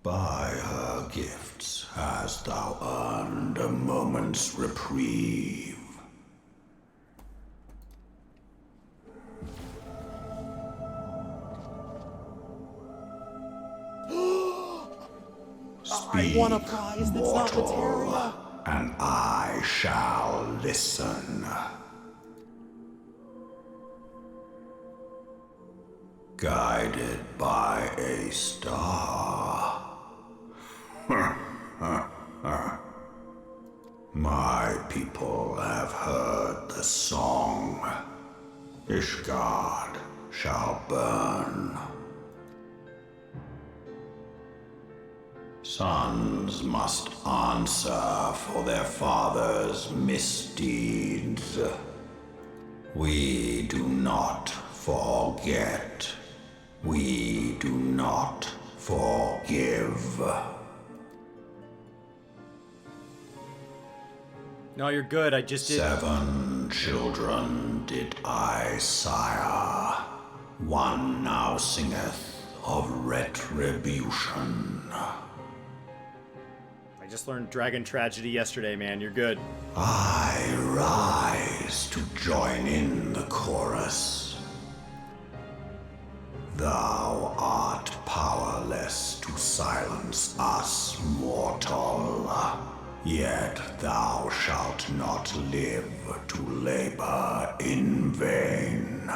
By her gifts hast thou earned a moment's reprieve. I want a prize that's not material. And I shall listen. Guided by a star. My people have heard the song. Ishgard shall burn. Sons must answer for their father's misdeeds. We do not forget. We do not forgive. No, you're good. I just did. 7 children did I sire. One now singeth of retribution. I just learned Dragon Tragedy yesterday, man. You're good. I rise to join in the chorus. Thou art powerless to silence us, mortal. Yet thou shalt not live to labor in vain.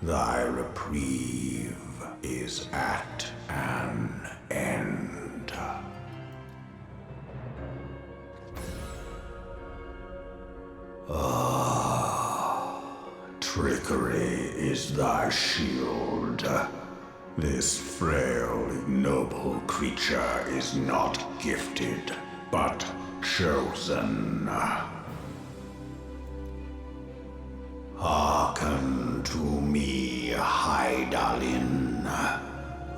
Thy reprieve is at an end. Trickery is thy shield. This frail, ignoble creature is not gifted, but chosen. Hearken to me, Hydaelyn.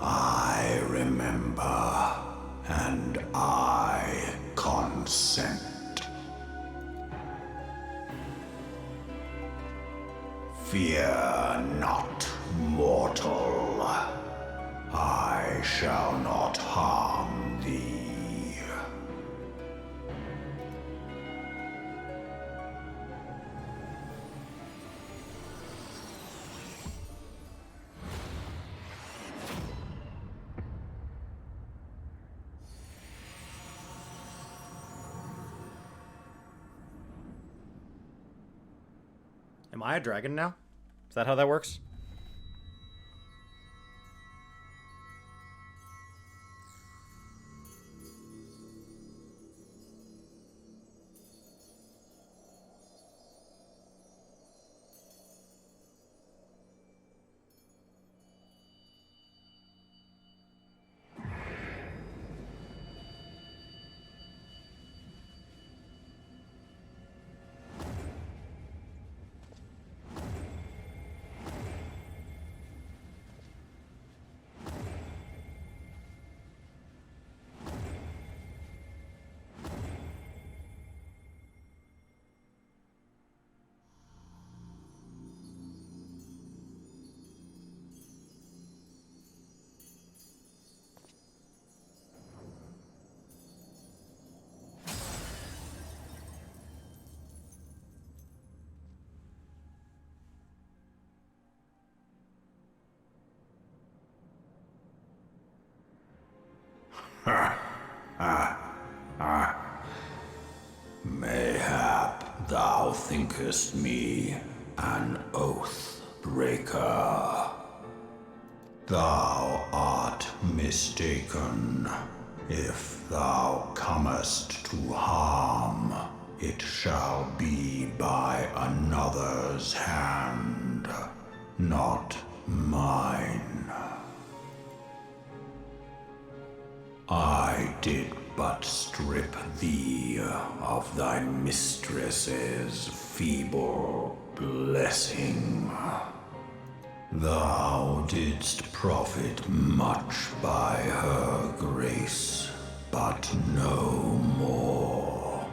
I remember, and I consent. Fear not, mortal. I shall not harm thee. Am I a dragon now? Is that how that works? Mayhap thou thinkest me an oath breaker. Thou art mistaken. If thou comest to harm, it shall be by another's hand, not mine. I did but strip thee of thy mistress's feeble blessing. Thou didst profit much by her grace, but no more.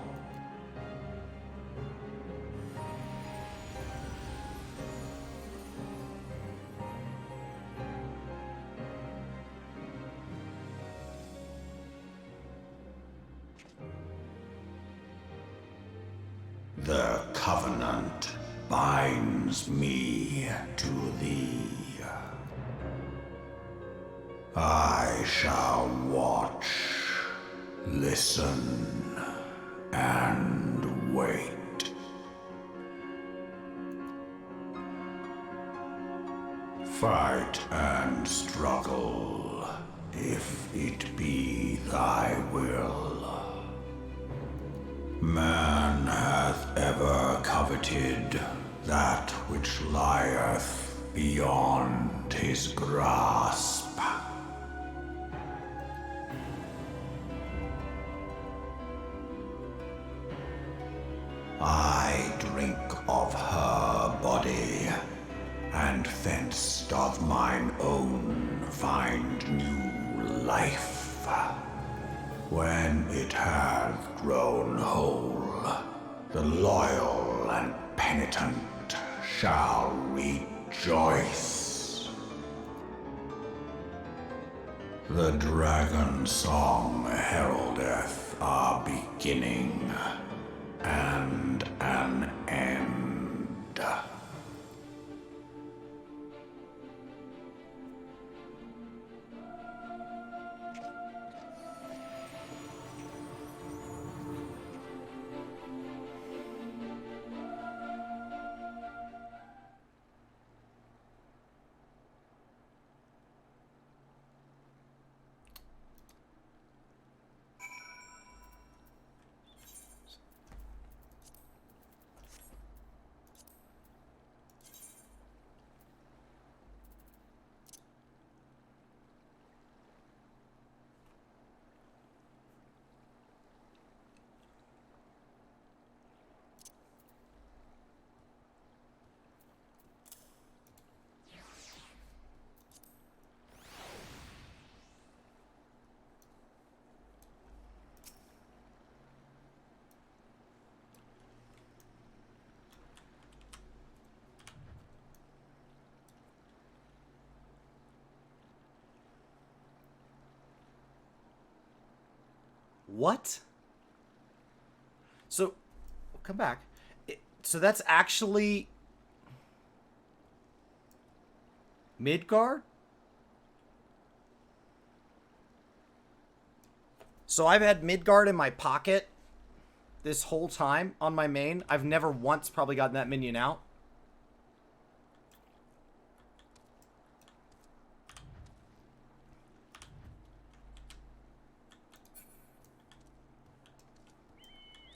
The covenant binds me to thee. I shall watch, listen, and wait. Fight and struggle, if it be thy will. Man hath ever coveted that which lieth beyond his grasp. I drink of her body, and thence doth mine own find new life. When it hath grown whole, the loyal and penitent shall rejoice. The dragon song heraldeth a beginning and an end. What? So, come back. So that's actually Midgard? So I've had Midgard in my pocket this whole time on my main. I've never once probably gotten that minion out.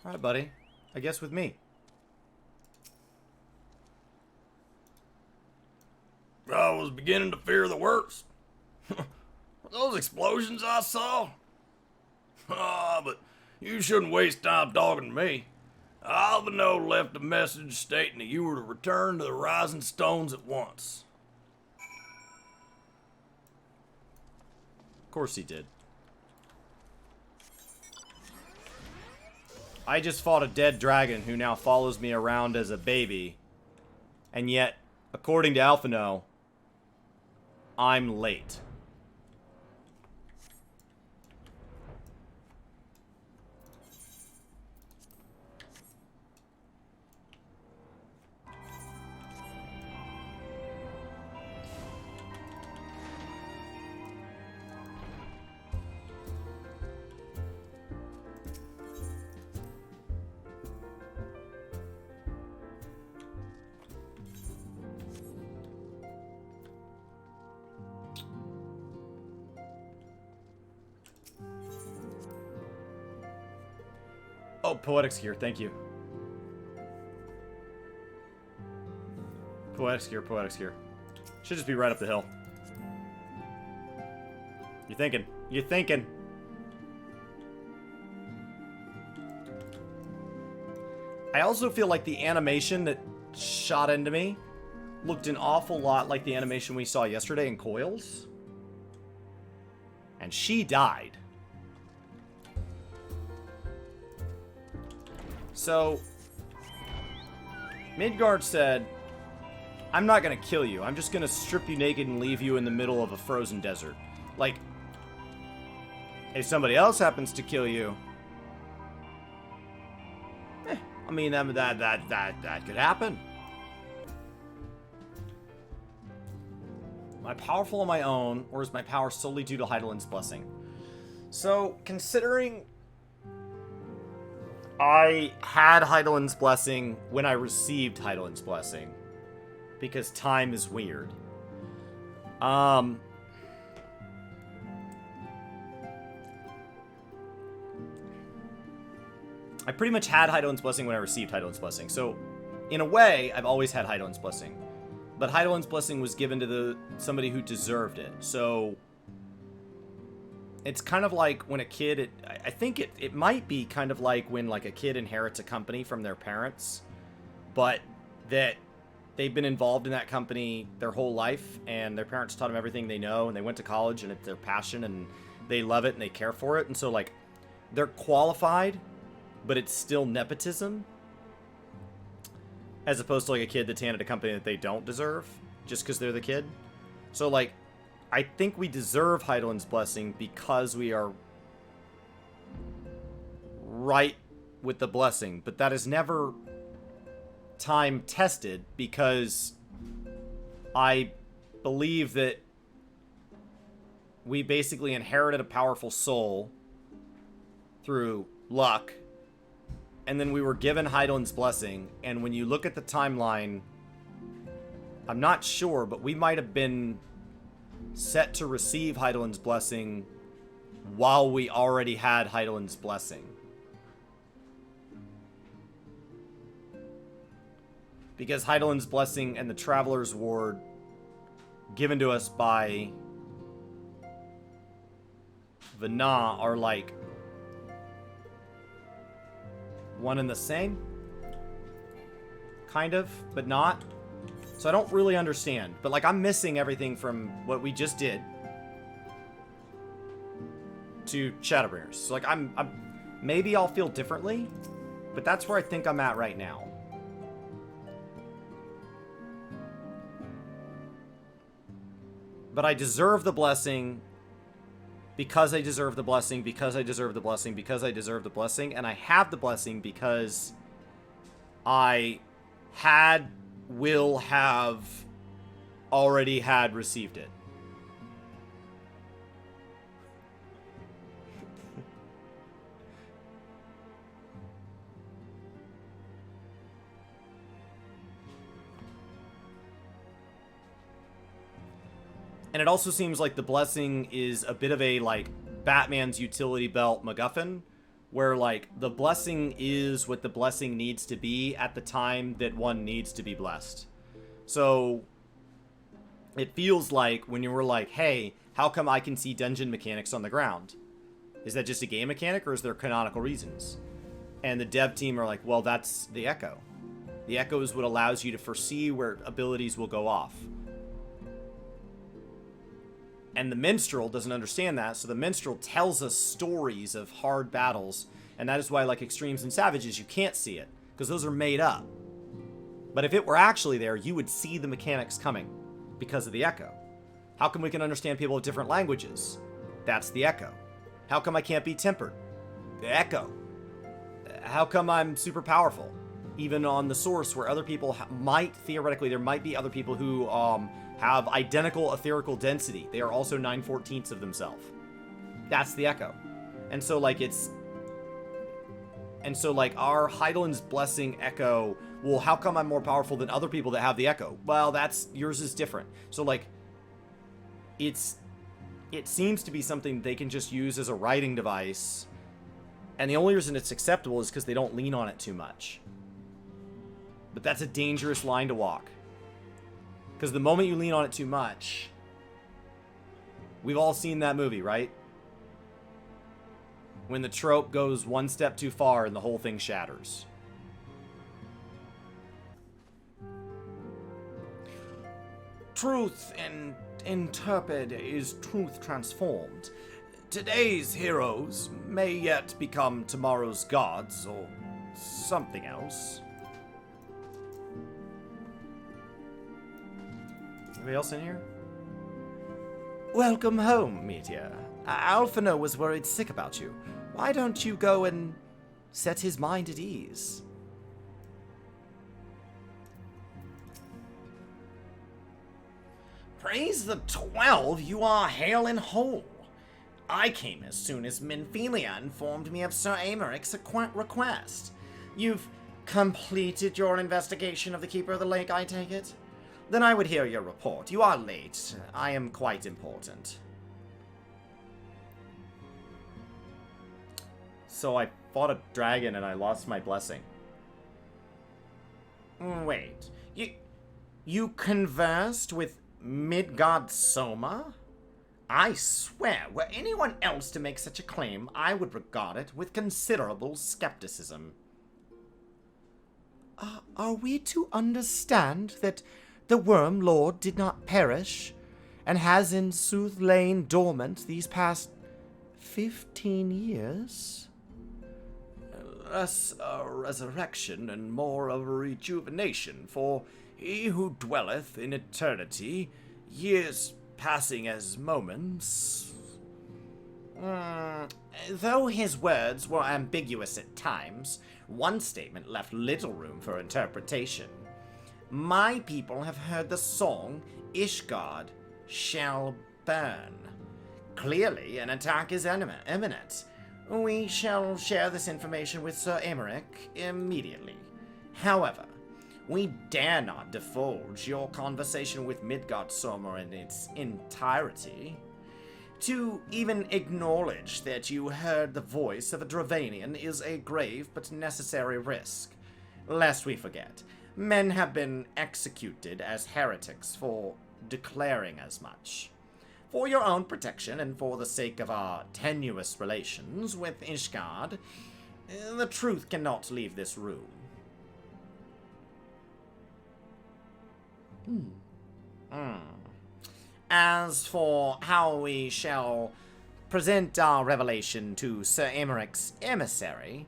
Alright, buddy. I guess with me. I was beginning to fear the worst. Those explosions I saw? Ah, but you shouldn't waste time talking to me. Alvino left a message stating that you were to return to the Rising Stones at once. Of course he did. I just fought a dead dragon who now follows me around as a baby. And yet, according to Alphino, I'm late. Oh, Poetics here, thank you. Poetics here, Poetics here. Should just be right up the hill. You're thinking. You're thinking. I also feel like the animation that shot into me looked an awful lot like the animation we saw yesterday in Coils. And she died. So, Midgard said, I'm not gonna kill you. I'm just gonna strip you naked and leave you in the middle of a frozen desert. Like, if somebody else happens to kill you, I mean, that could happen. Am I powerful on my own, or is my power solely due to Heidelin's blessing? So, considering I had Heidelin's blessing when I received Heidelin's blessing, because time is weird. I pretty much had Heidelin's blessing when I received Heidelin's blessing. So, in a way, I've always had Heidelin's blessing. But Heidelin's blessing was given to somebody who deserved it. So, it's kind of like when a kid... I think it might be kind of like when like a kid inherits a company from their parents, but that they've been involved in that company their whole life, and their parents taught them everything they know, and they went to college, and it's their passion, and they love it, and they care for it. And so, like, they're qualified, but it's still nepotism, as opposed to like a kid that's handed a company that they don't deserve just because they're the kid. So like, I think we deserve Heidelin's blessing because we are right with the blessing, but that is never time tested, because I believe that we basically inherited a powerful soul through luck, and then we were given Heidelin's blessing, and when you look at the timeline, I'm not sure, but we might have been set to receive Heidelin's blessing while we already had Heidelin's blessing. Because Heidelin's blessing and the Traveler's Ward given to us by Vana are like one and the same, kind of, but not. So I don't really understand, but like I'm missing everything from what we just did to Shadowbringers. So like I'm maybe I'll feel differently, but that's where I think I'm at right now. But I deserve the blessing because I deserve the blessing, because I deserve the blessing, because I deserve the blessing, and I have the blessing because I will have already had received it. And it also seems like the blessing is a bit of a, like, Batman's utility belt MacGuffin, where, like, the blessing is what the blessing needs to be at the time that one needs to be blessed. So, it feels like when you were like, hey, how come I can see dungeon mechanics on the ground? Is that just a game mechanic, or is there canonical reasons? And the dev team are like, well, that's the Echo. The Echo is what allows you to foresee where abilities will go off. And the Minstrel doesn't understand that, so the Minstrel tells us stories of hard battles, and that is why, like, Extremes and Savages, you can't see it, because those are made up. But if it were actually there, you would see the mechanics coming, because of the Echo. How come we can understand people of different languages? That's the Echo. How come I can't be tempered? The Echo. How come I'm super powerful? Even on the Source, where other people might, theoretically, there might be other people who, have identical etherical density. They are also 9/14ths of themselves. That's the Echo. And so, like, our Heidelin's Blessing Echo, well, how come I'm more powerful than other people that have the Echo? Well, yours is different. So, like, it seems to be something they can just use as a writing device, and the only reason it's acceptable is because they don't lean on it too much. But that's a dangerous line to walk. Because the moment you lean on it too much, we've all seen that movie, right? When the trope goes one step too far and the whole thing shatters. Truth interpreted is truth transformed. Today's heroes may yet become tomorrow's gods or something else. Anybody else in here? Welcome home, Meteor. Alphino was worried sick about you. Why don't you go and set his mind at ease? Praise the 12, you are hale and whole. I came as soon as Minphelia informed me of Sir Americ's request. You've completed your investigation of the Keeper of the Lake, I take it? Then I would hear your report. You are late. I am quite important. So I fought a dragon and I lost my blessing. Wait. You conversed with Midgard Soma? I swear, were anyone else to make such a claim, I would regard it with considerable skepticism. Are we to understand that the Worm Lord did not perish, and has in sooth lain dormant these past 15 years? Less a resurrection and more of a rejuvenation, for he who dwelleth in eternity, years passing as moments. Though his words were ambiguous at times, one statement left little room for interpretation. My people have heard the song, Ishgard shall burn. Clearly, an attack is imminent. We shall share this information with Sir Emeric immediately. However, we dare not divulge your conversation with Midgard Soma in its entirety. To even acknowledge that you heard the voice of a Dravanian is a grave but necessary risk. Lest we forget, men have been executed as heretics for declaring as much. For your own protection and for the sake of our tenuous relations with Ishgard, the truth cannot leave this room. As for how we shall present our revelation to Sir Emeric's emissary,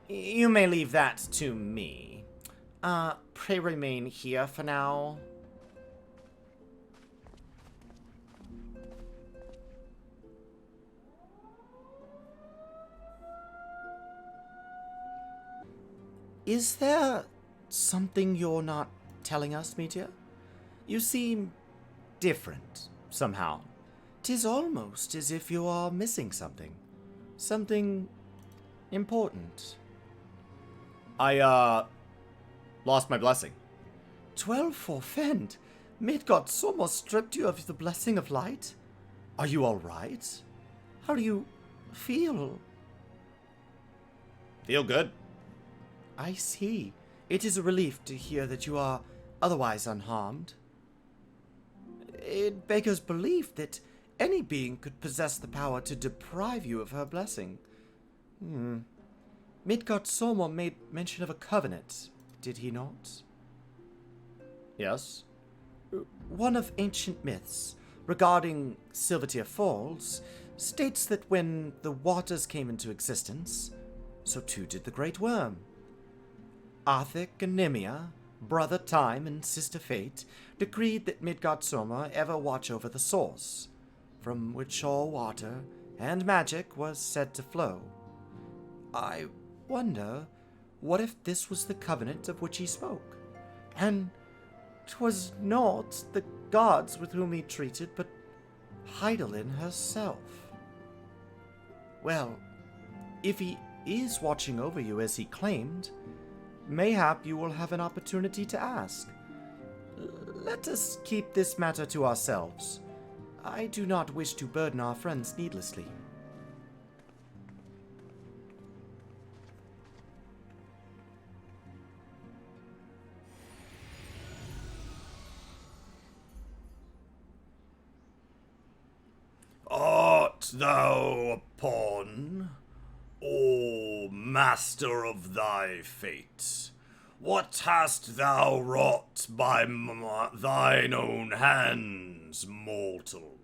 you may leave that to me. Pray remain here for now. Is there something you're not telling us, Meteor? You seem different, somehow. 'Tis almost as if you are missing something. Something important. I, lost my blessing. 12 forfend? Midgard Soma stripped you of the blessing of light? Are you alright? How do you feel? Feel good. I see. It is a relief to hear that you are otherwise unharmed. It beggars belief that any being could possess the power to deprive you of her blessing. Midgard Soma made mention of a covenant, did he not? Yes. One of ancient myths regarding Silvertear Falls states that when the waters came into existence, so too did the Great Worm. Arthik and Nemia, brother Time and sister Fate, decreed that Midgard Soma ever watch over the source, from which all water and magic was said to flow. I wonder, what if this was the covenant of which he spoke, and 'twas not the gods with whom he treated, but Heidelin herself? Well, if he is watching over you as he claimed, mayhap you will have an opportunity to ask. Let us keep this matter to ourselves. I do not wish to burden our friends needlessly. Art thou upon, O master of thy fate? What hast thou wrought by thine own hands, mortal?